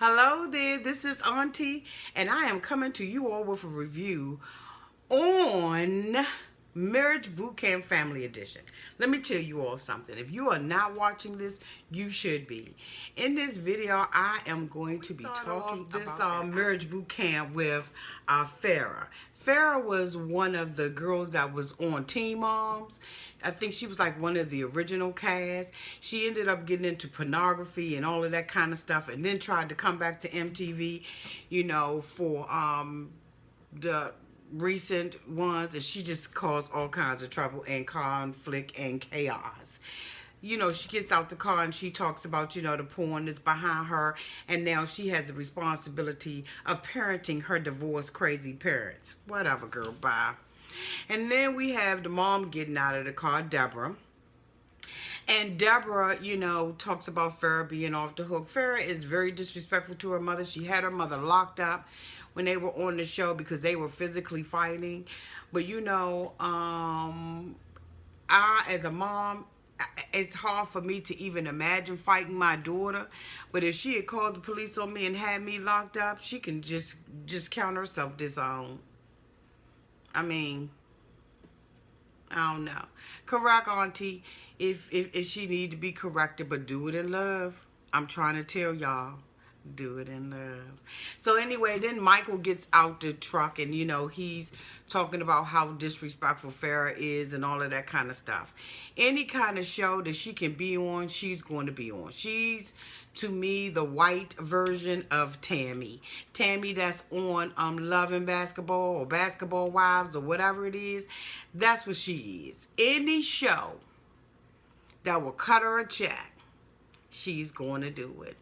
Hello there, this is Auntie, and I am coming to you all with a review on Marriage Boot Camp Family Edition. Let me tell you all something. If you are not watching this, you should be. In this video, I am going to be talking this Marriage Boot Camp with Farrah. Farrah was one of the girls that was on Teen Moms. I think she was like one of the original cast. She ended up getting into pornography and all of that kind of stuff, and then tried to come back to MTV, you know, for the recent ones, and she just caused all kinds of trouble and conflict and chaos. You know, she gets out the car and she talks about, you know, the porn that's behind her, and now she has the responsibility of parenting her divorced crazy parents. Whatever, girl, bye. And then we have the mom getting out of the car, Deborah. And Deborah, you know, talks about Farrah being off the hook. Farrah is very disrespectful to her mother. She had her mother locked up when they were on the show because they were physically fighting. But, you know, I, as a mom, it's hard for me to even imagine fighting my daughter. But if she had called the police on me and had me locked up, she can just count herself disowned. I mean, I don't know. Correct, Auntie, if she need to be corrected, but do it in love. I'm trying to tell y'all. Do it in love. So anyway, then Michael gets out the truck, and you know, he's talking about how disrespectful Farrah is and all of that kind of stuff. Any kind of show that she can be on, she's going to be on. She's, to me, the white version of Tammy. Tammy that's on Love and Basketball or Basketball Wives or whatever it is. That's what she is. Any show that will cut her a check, she's going to do it.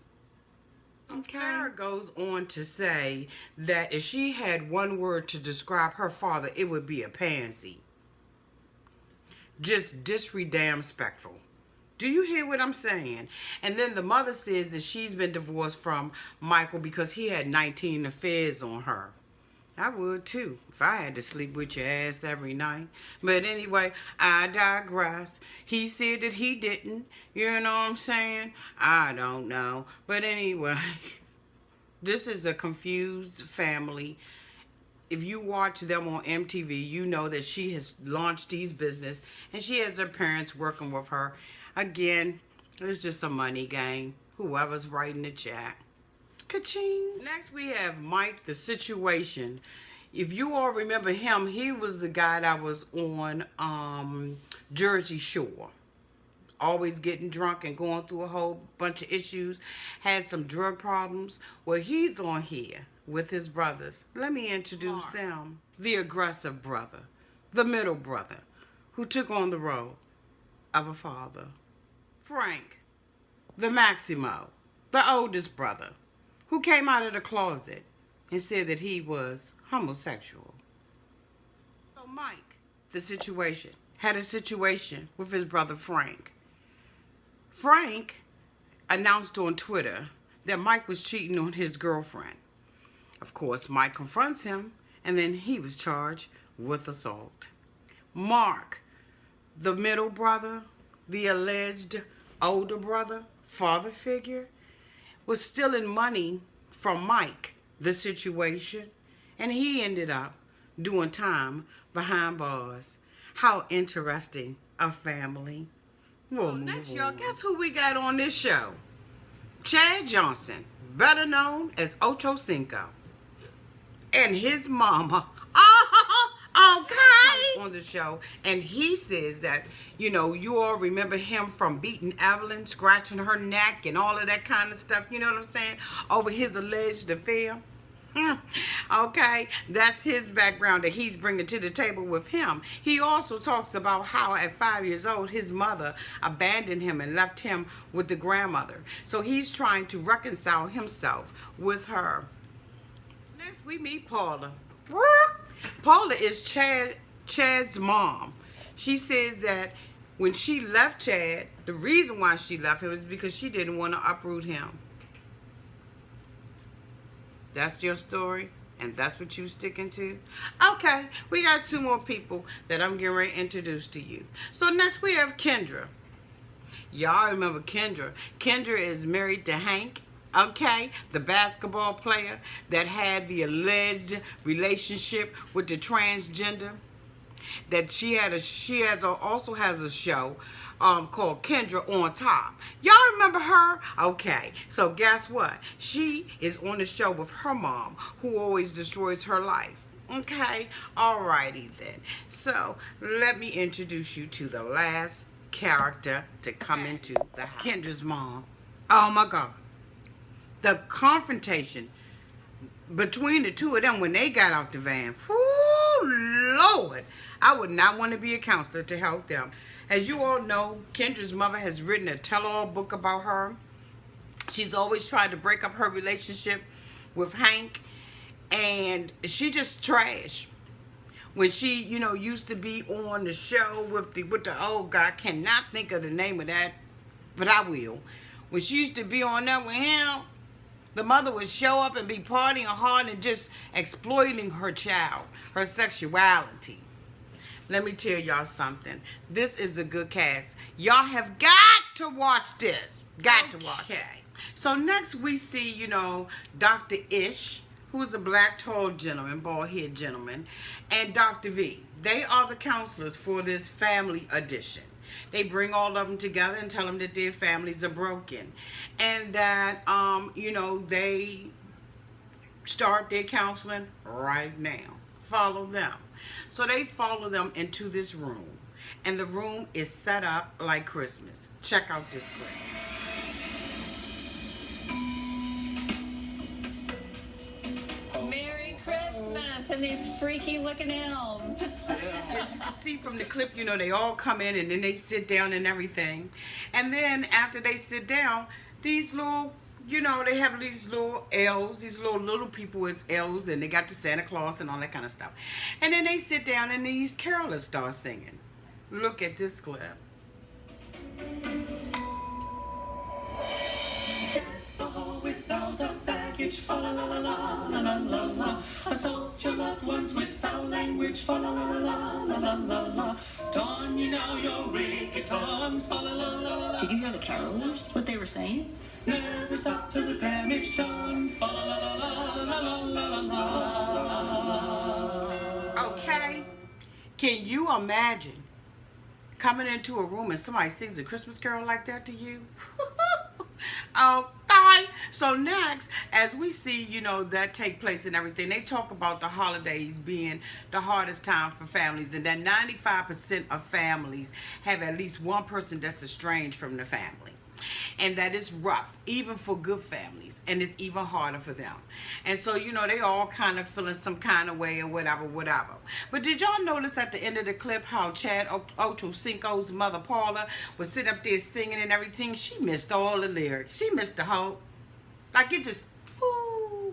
Okay. Farrah goes on to say that if she had one word to describe her father, it would be a pansy. Just disrespectful. Do you hear what I'm saying? And then the mother says that she's been divorced from Michael because he had 19 affairs on her. I would too, if I had to sleep with your ass every night. But anyway, I digress. He said that he didn't. You know what I'm saying? I don't know. But anyway, this is a confused family. If you watch them on MTV, you know that she has launched these business and she has her parents working with her. Again, it's just a money game. Whoever's writing the check. Ka-ching. Next we have Mike, the Situation. If you all remember him, he was the guy that was on Jersey Shore. Always getting drunk and going through a whole bunch of issues. Had some drug problems. Well, he's on here with his brothers. Let me introduce them. The aggressive brother. The middle brother. Who took on the role of a father. Frank. The Maximo. The oldest brother. Who came out of the closet and said that he was homosexual. So Mike, the Situation, had a situation with his brother Frank. Frank announced on Twitter that Mike was cheating on his girlfriend. Of course, Mike confronts him, and then he was charged with assault. Mark, the middle brother, the alleged older brother, father figure, was stealing money from Mike, the Situation, and he ended up doing time behind bars. How interesting a family. Well, next, y'all, guess who we got on this show? Chad Johnson, better known as Ochocinco, and his mama. Okay. On the show, and he says that, you know, you all remember him from beating Evelyn, scratching her neck and all of that kind of stuff, you know what I'm saying, over his alleged affair. Okay, that's his background that he's bringing to the table with him. He also talks about how at 5 years old his mother abandoned him and left him with the grandmother. So he's trying to reconcile himself with her. Next we meet Paula. Paula is Chad's mom. She says that when she left Chad, the reason why she left him is because she didn't want to uproot him. That's your story, and that's what you sticking to? Okay, we got two more people that I'm getting ready to introduce to you. So next we have Kendra. Y'all remember Kendra. Kendra is married to Hank. Okay, the basketball player that had the alleged relationship with the transgender, that also has a show called Kendra on Top. Y'all remember her? Okay, so guess what? She is on the show with her mom, who always destroys her life. Okay, alrighty then. So let me introduce you to the last character to come into the house. Kendra's mom. Oh my God. The confrontation between the two of them when they got out the van. Whoo, Lord. I would not want to be a counselor to help them. As you all know, Kendra's mother has written a tell-all book about her. She's always tried to break up her relationship with Hank, and she just trash. When she, used to be on the show with the old guy, I cannot think of the name of that, but I will. When she used to be on there with him, the mother would show up and be partying hard and just exploiting her child, her sexuality. Let me tell y'all something. This is a good cast. Y'all have got to watch this. Got to watch it. So next we see, Dr. Ish, who's a black tall gentleman, bald-headed gentleman, and Dr. V. They are the counselors for this family edition. They bring all of them together and tell them that their families are broken. And that, they start their counseling right now. Follow them. So they follow them into this room. And the room is set up like Christmas. Check out this clip. Merry Christmas and these freaky looking elves. As you can see from the clip, they all come in and then they sit down and everything. And then after they sit down, these little, they have these little elves, these little people as elves, and they got the Santa Claus and all that kind of stuff. And then they sit down and these carolers start singing. Look at this clip. Deck the halls with boughs of baggage, fa la la la la la la la la. Assault your loved ones with foul language, fa la la la la la la la la. Don you now your rigatons, fa la la la la. Did you hear the carolers? What they were saying? Never stop till the damage done, fa la la la la la la la la. Okay, can you imagine coming into a room and somebody sings a Christmas carol like that to you? Okay, so next, as we see, that take place and everything, they talk about the holidays being the hardest time for families, and that 95% of families have at least one person that's estranged from the family. And that is rough, even for good families, and it's even harder for them. And so, they all kind of feeling some kind of way or whatever. But did y'all notice at the end of the clip how Chad Ochocinco's mother, Farrah, was sitting up there singing and everything? She missed all the lyrics. She missed the whole, like it just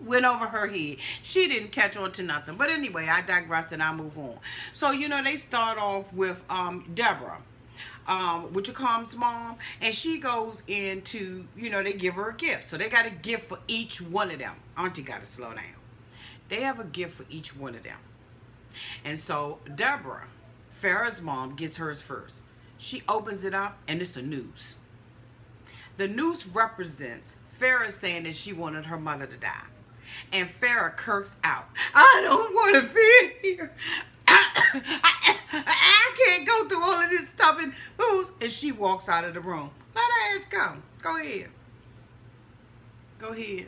went over her head. She didn't catch on to nothing. But anyway, I digress and I move on. So, they start off with Deborah. Ochocinco's mom, and she goes into, they give her a gift. So they got a gift for each one of them. Auntie got to slow down. They have a gift for each one of them. And so Deborah, Farrah's mom, gets hers first. She opens it up, and it's a noose. The noose represents Farrah saying that she wanted her mother to die. And Farrah kirks out, I don't want to be here. I can't go through all of this stuff and booze. And she walks out of the room. Let her ass go. Go ahead. Go ahead.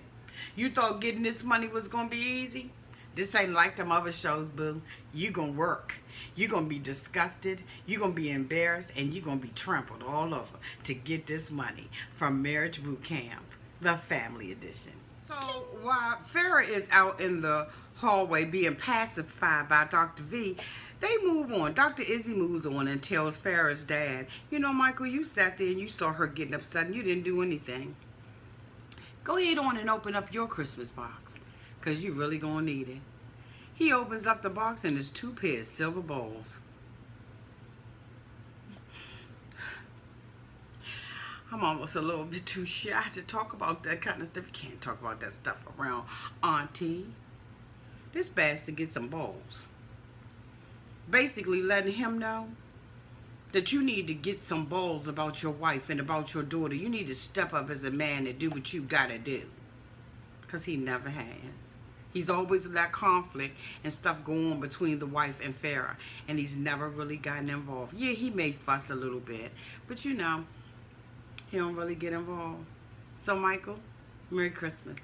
You thought getting this money was going to be easy? This ain't like them other shows, boo. You going to work. You're going to be disgusted. You're going to be embarrassed. And you're going to be trampled all over to get this money from Marriage Boot Camp, the family edition. So while Farrah is out in the hallway being pacified by Dr. V, they move on. Dr. Izzy moves on and tells Farrah's dad, Michael, you sat there and you saw her getting upset and you didn't do anything. Go ahead on and open up your Christmas box, because you're really going to need it. He opens up the box and there's 2 pairs of silver bowls. I'm almost a little bit too shy to talk about that kind of stuff. You can't talk about that stuff around Auntie. This bastard gets some bowls. Basically letting him know that you need to get some balls about your wife and about your daughter. You need to step up as a man and do what you gotta do. Because he never has. He's always let conflict and stuff go on between the wife and Farrah. And he's never really gotten involved. Yeah, he may fuss a little bit. But you know, he don't really get involved. So Michael, Merry Christmas.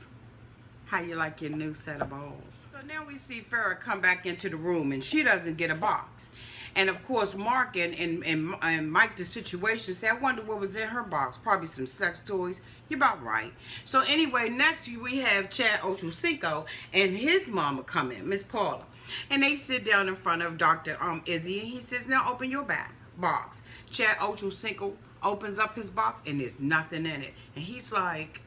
How you like your new set of balls? So now we see Farrah come back into the room and she doesn't get a box. And of course Mark and Mike, the situation, say, I wonder what was in her box. Probably some sex toys. You're about right. So anyway, next we have Chad Ochocinco and his mama come in, Miss Paula. And they sit down in front of Dr. Izzy and he says, now open your box. Chad Ochocinco opens up his box and there's nothing in it. And he's like,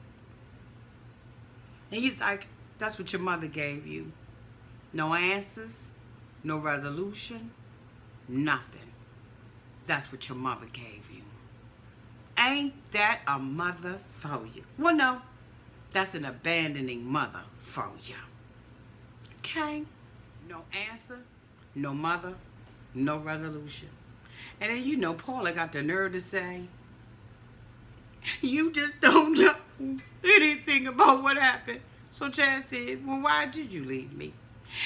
that's what your mother gave you. No answers, no resolution, nothing. That's what your mother gave you. Ain't that a mother for you? Well, no, that's an abandoning mother for you. Okay? No answer, no mother, no resolution. And then you know Paula got the nerve to say, you just don't know anything about what happened. So Chad said, well, why did you leave me?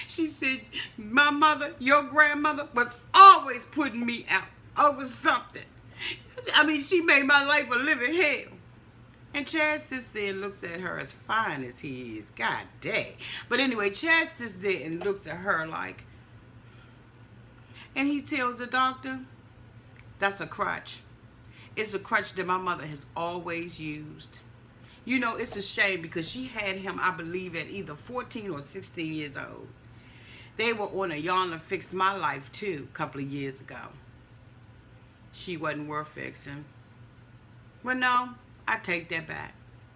She said, my mother, your grandmother, was always putting me out over something. I mean, she made my life a living hell. And Chad sits there and looks at her as fine as he is. God dang. But anyway, Chad sits there and looks at her like, and he tells the doctor, that's a crutch. It's a crutch that my mother has always used. You know, it's a shame because she had him, I believe, at either 14 or 16 years old. They were on a yarn to fix my life, too, a couple of years ago. She wasn't worth fixing. Well, no, I take that back.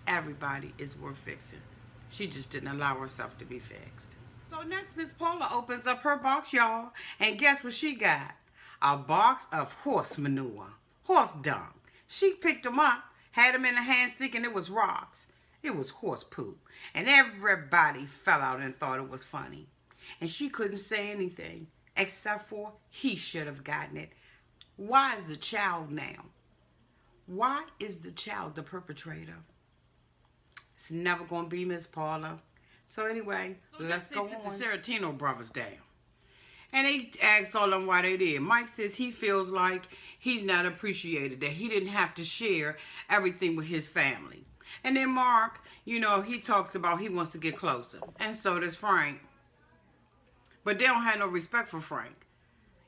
Everybody is worth fixing. She just didn't allow herself to be fixed. So next, Miss Paula opens up her box, y'all. And guess what she got? A box of horse manure. Horse dung. She picked them up, had them in her hand thinking it was rocks. It was horse poop. And everybody fell out and thought it was funny. And she couldn't say anything except for he should have gotten it. Why is the child now? Why is the child the perpetrator? It's never going to be Miss Paula. So anyway, let's go on. The Serratino brothers down. And they asked all of them why they did. Mike says he feels like he's not appreciated, that he didn't have to share everything with his family. And then Mark, you know, he talks about he wants to get closer. And so does Frank. But they don't have no respect for Frank.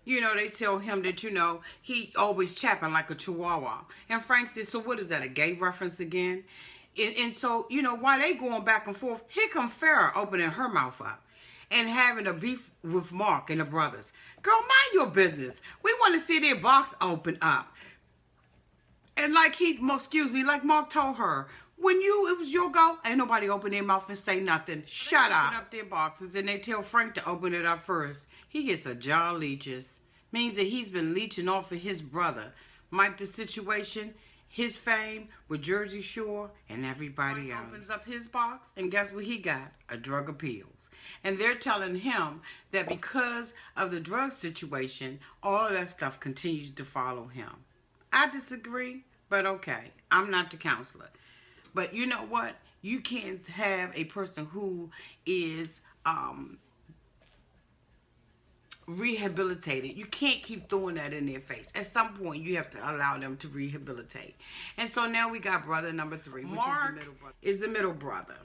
You know, they tell him that, you know, he always chapping like a chihuahua. And Frank says, so what is that, a gay reference again? And so, you know, while they going back and forth, here come Farrah opening her mouth up and having a beef with Mark and the brothers. Girl, mind your business. We want to see their box open up. And like like Mark told her, when it was your go, ain't nobody open their mouth and say nothing. Shut up. Open up their boxes and they tell Frank to open it up first. He gets a jar of leeches. Means that he's been leeching off of his brother. Mike, the situation, his fame with Jersey Shore and everybody else. Opens up his box and guess what he got? A drug appeals. And they're telling him that because of the drug situation, all of that stuff continues to follow him. I disagree, but okay. I'm not the counselor. But you know what? You can't have a person who is rehabilitated. You can't keep throwing that in their face. At some point, you have to allow them to rehabilitate. And so now we got brother number 3, which Mark is the middle brother.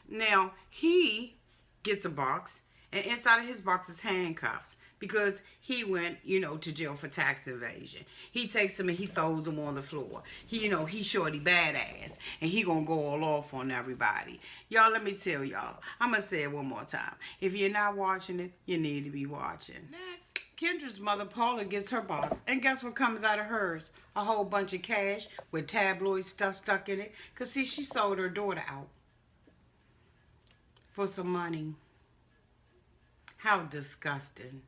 Now, he gets a box, and inside of his box is handcuffs. Because he went, you know, to jail for tax evasion. He takes him and he throws him on the floor. He, you know, he's shorty badass. And he gonna go all off on everybody. Y'all, let me tell y'all. I'm gonna say it one more time. If you're not watching it, you need to be watching. Next, Kendra's mother, Paula, gets her box. And guess what comes out of hers? A whole bunch of cash with tabloid stuff stuck in it. Because, see, she sold her daughter out for some money. How disgusting.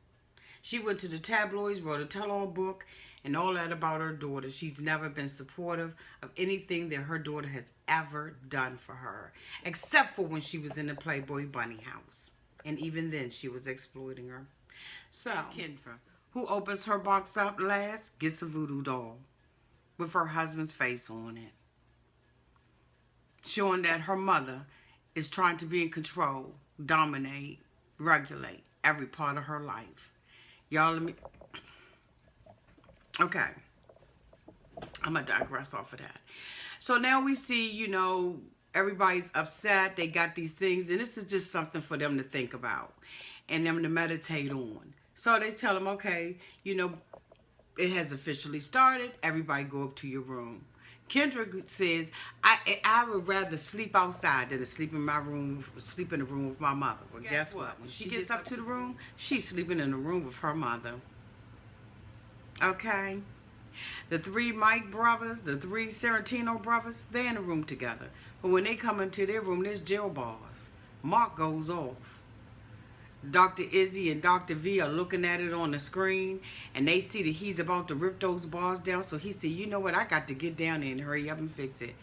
She went to the tabloids, wrote a tell-all book, and all that about her daughter. She's never been supportive of anything that her daughter has ever done for her, except for when she was in the Playboy Bunny house. And even then, she was exploiting her. So, Kendra, who opens her box up last, gets a voodoo doll with her husband's face on it, showing that her mother is trying to be in control, dominate, regulate every part of her life. Y'all, let me... Okay. I'm going to digress off of that. So now we see, you know, everybody's upset. They got these things. And this is just something for them to think about and them to meditate on. So they tell them, okay, you know, it has officially started. Everybody go up to your room. Kendra says, I would rather sleep outside than to sleep in my room, sleep in the room with my mother. Well, guess what? When she gets up to the room, she's sleeping in the room with her mother. Okay? The three Mike brothers, the three Sarantino brothers, they're in the room together. But when they come into their room, there's jail bars. Mark goes off. Dr. Izzy and Dr. V are looking at it on the screen, and they see that he's about to rip those bars down. So he said, you know what, I got to get down there and hurry up and fix it.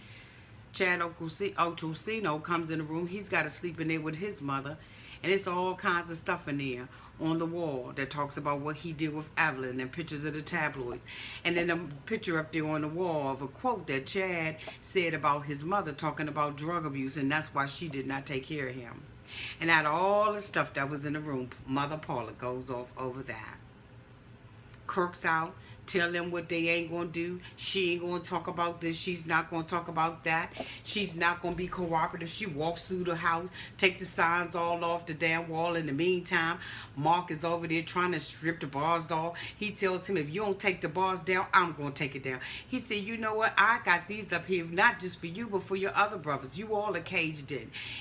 Chad Ochocinco comes in the room. He's got to sleep in there with his mother, and it's all kinds of stuff in there on the wall that talks about what he did with Evelyn and pictures of the tabloids. And then a picture up there on the wall of a quote that Chad said about his mother talking about drug abuse, and that's why she did not take care of him. And out of all the stuff that was in the room, Mother Paula goes off over that. Kirk's out. Tell them what they ain't going to do. She ain't going to talk about this. She's not going to talk about that. She's not going to be cooperative. She walks through the house, take the signs all off the damn wall. In the meantime, Mark is over there trying to strip the bars off. He tells him, if you don't take the bars down, I'm going to take it down. He said, you know what? I got these up here, not just for you, but for your other brothers. You all are caged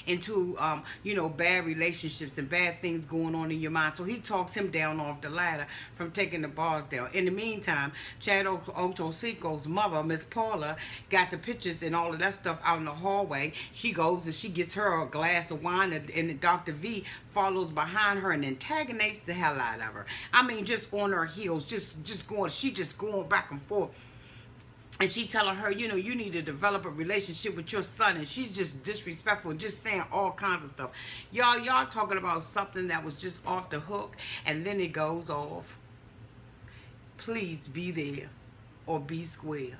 into, you know, bad relationships and bad things going on in your mind. So he talks him down off the ladder from taking the bars down. In the meantime, Chad Ochocinco's mother, Miss Paula, got the pictures and all of that stuff out in the hallway. She goes and she gets her a glass of wine, and Dr. V follows behind her and antagonists the hell out of her. I mean, just on her heels, just going back and forth. And she telling her, you know, you need to develop a relationship with your son. And she's just disrespectful, just saying all kinds of stuff. Y'all talking about something that was just off the hook, and then it goes off. Please be there or be square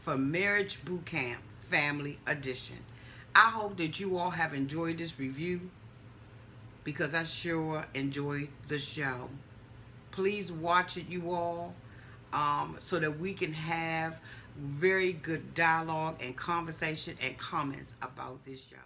for Marriage Boot Camp Family Edition. I hope that you all have enjoyed this review, because I sure enjoyed the show. Please watch it, you all, so that we can have very good dialogue and conversation and comments about this show.